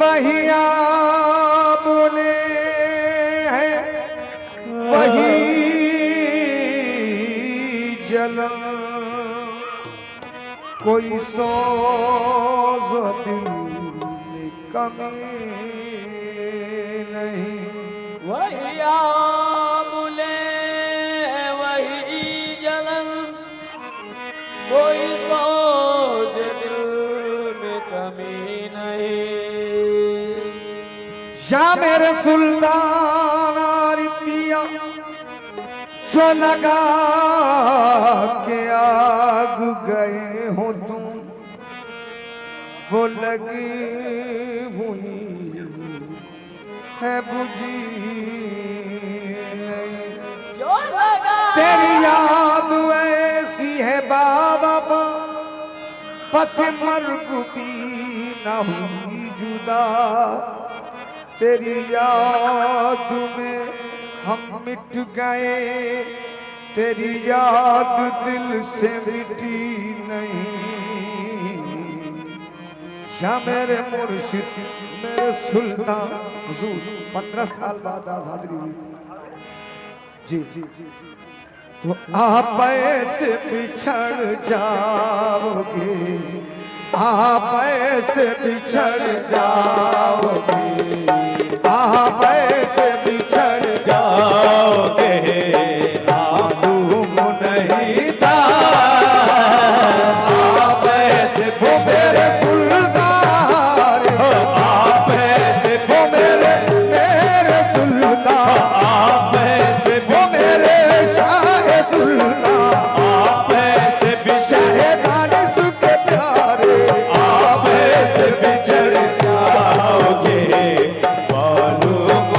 वहिया बोले हैं वही जलन, कोई सोज दिल में कमी नहीं। वहिया बोले वही जलन, कोई सोच दिल में कमी नहीं। या मेरे सुल्तान रिपिया जो लगा के आग गए हो तुम, वो लगी हुई है बुझी नहीं। जो लगा तेरी याद ऐसी है बाबा, बस मर्ग भी न हुई जुदा। तेरी याद में हम मिट गए, तेरी याद दिल से मिटी नहीं। या मेरे मुर्शिद मेरे सुल्तान हुजूर 15 साल बाद आजादी हुई जी जी जी। तो आप ऐसे बिछड़ जाओगे, आप ऐसे बिछड़ जाओगे, आप ऐसे बिछड़ जाओगे, मालूम नहीं था आप ऐसे वो मेरे सुल्तान, आप ऐसे वो मेरे सुल्तान, आप ऐसे वो मेरे शाह सुल्तान, आप ऐसे शाहदान सुख प्यारे, आप ऐसे बिछड़ जाओगे, मालूम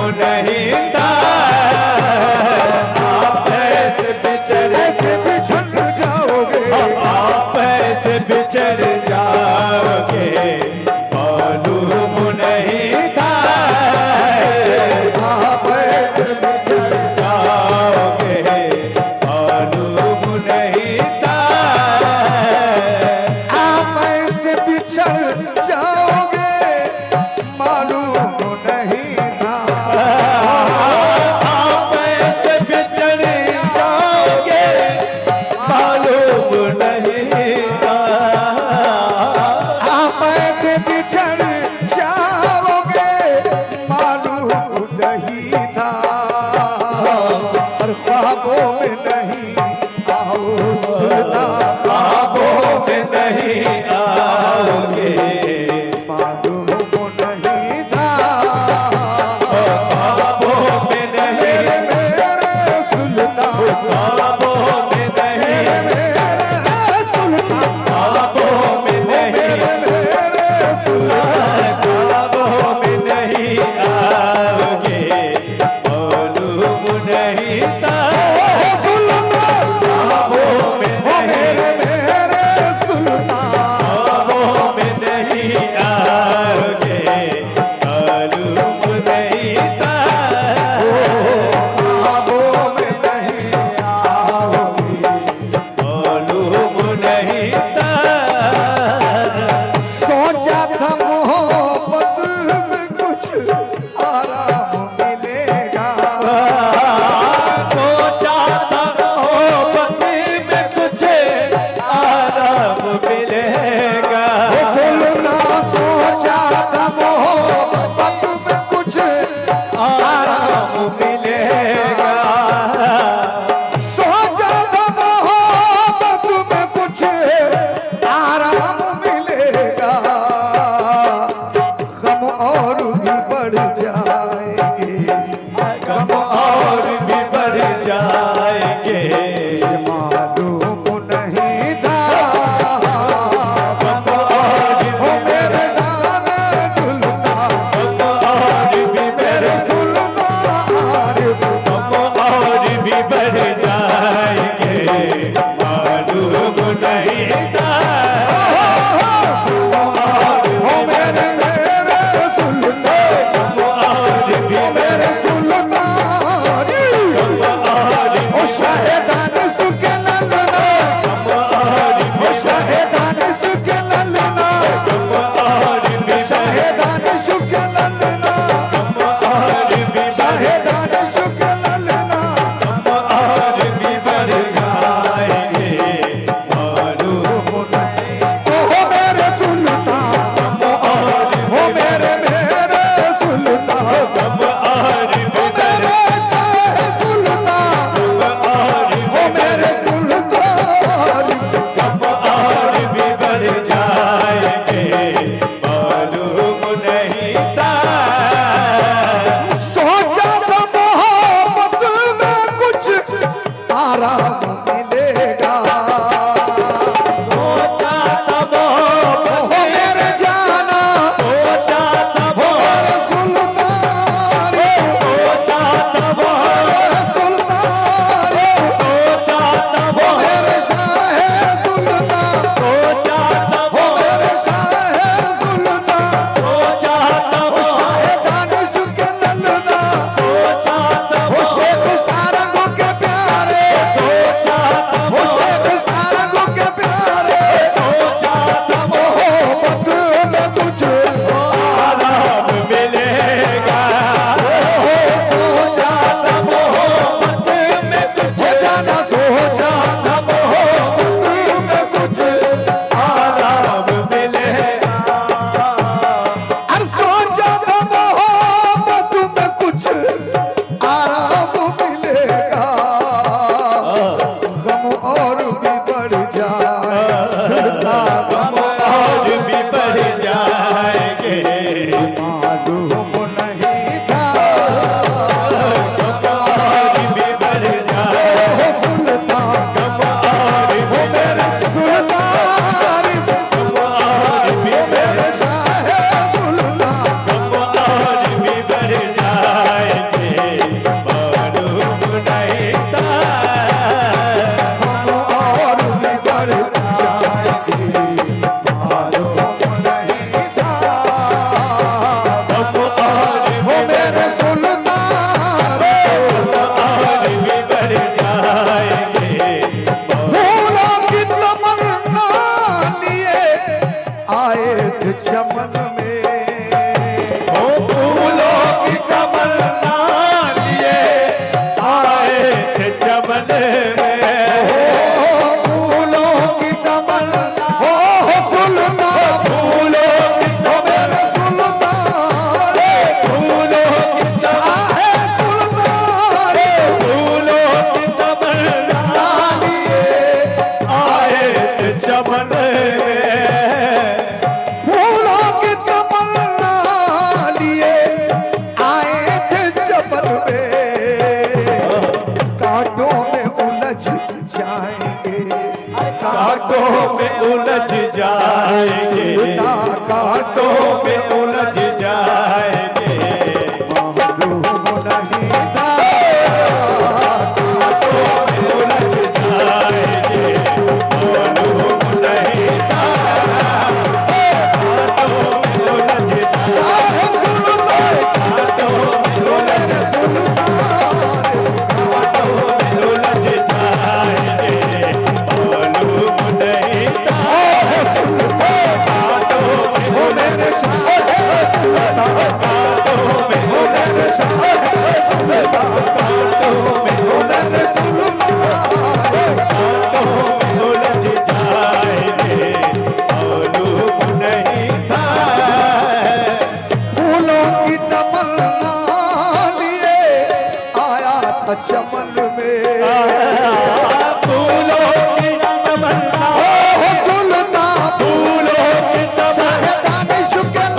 में उलझ जाएंगे, मालूम नहीं था कांटों में उलझ जाएंगे, मालूम नहीं था कांटों में उलझ जाएंगे, कांटों में उलझ जाएंगे, मालूम नहीं था कांटों में वो मेरे कांटों में वो मेरे कांटों में वो मेरे कांटों में उलझ जाएंगे, मालूम नहीं था फूलों की तमन्ना लिए आया था चमन में, फूलों की तमन्ना सुनता फूलों की तमन्ना शुक्ल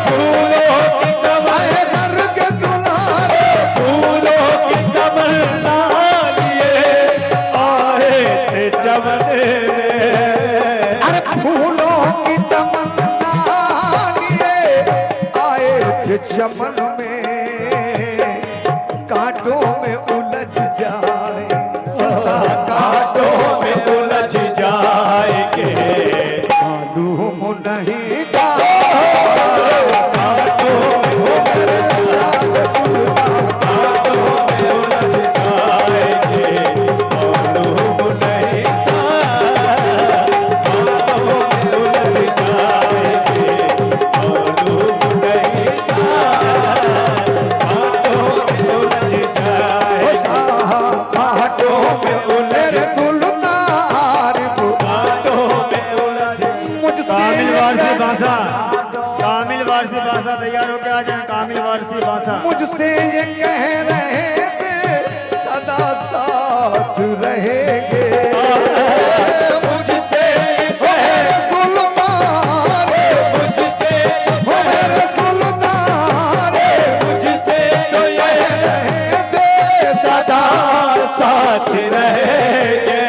फूलों की तमन्ना के दुलारे फूलों की तमन्ना लिए आए थे चमन में, अरे फूलों की तमन्ना लिए आए थे चमन में, कांटों में उलझ जाए कांटों में उलझ जाएंगे, मालूम नहीं था कांटों में वो मेरे साथ कांटों में उलझ जाएंगे, मालूम नहीं था कांटों में उलझ जाएंगे, मालूम नहीं था कांटों में उलझ जाएंगे, कांटों में उलझ सुल्तान कांटों में उलझ कामिल वारसी बासा, कामिल वारसी बासा तैयार होके आ जाए, कामिल वारसी बासा। मुझसे ये कह रहे थे सदा साथ रहेंगे, मुझसे मेरे सुल्तान मुझसे मेरे सुल्तान मुझसे तो ये रहे थे सदा साथ रहेंगे,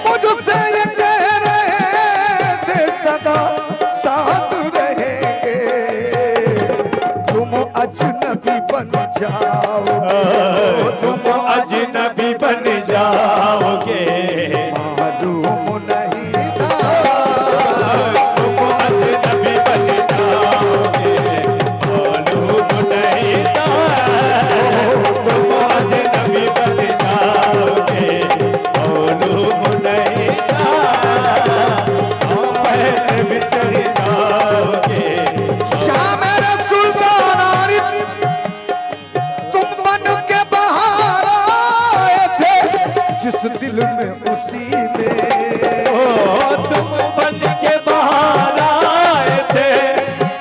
मुझसे ये कह रहे थे सदा साथ रहेंगे, तुम अजनबी बन जाओगे, तुम अजनबी बन जाओगे, मालूम नहीं था तुम अजनबी बन जाओगे, मालूम नहीं था तुम अजनबी बन जाओगे, मालूम नहीं था पैर भी चढ़ जाओगे, शाह मेरे सुल्तान आरिफ तुम बन के बाहर आए थे जिस दिल में उसी में, तुम बन के बाहर आए थे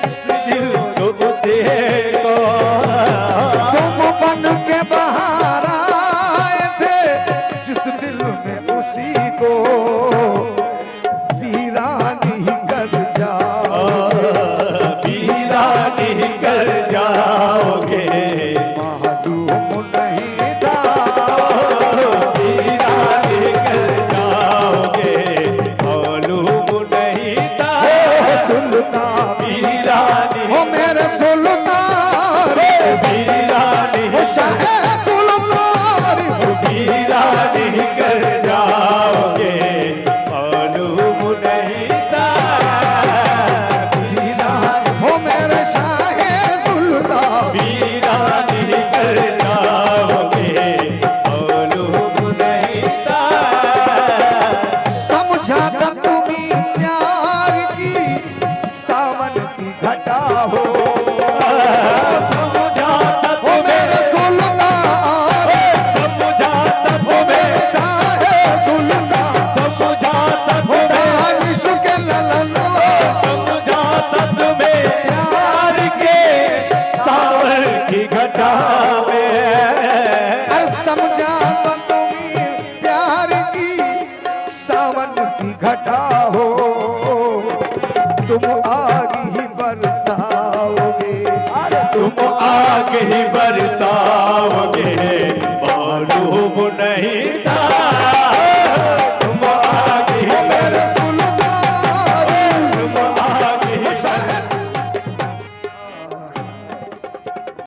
जिस दिल को उसी को, तुम बन के बाहर आए थे जिस दिल में उसी को, वीरानी कर जाओ वीरानी कर जाओगे, मालूम नहीं था वीरानी कर जाओगे, मालूम नहीं था सुल्तान वीरानी हो मेरे सुल्तान वीरानी हो शाह सुल्तान वीरानी कर जाओगे, मालूम नहीं था वीरानी हो मेरे शाह सुल्तान वीरानी कर जाओगे, मालूम नहीं था समझा था तुम्हें प्यार की सावन की घटा हो, समझा था वो मेरे सुल्तान समझा था वो मेरे शाह सुल्तान समझा था वो मेरे शुक्र ललन समझा था तुम्हें प्यार के सावन की घटा में, अरे समझा था तुम्हें प्यार की सावन की घटा हो, तुम आग ही बरसा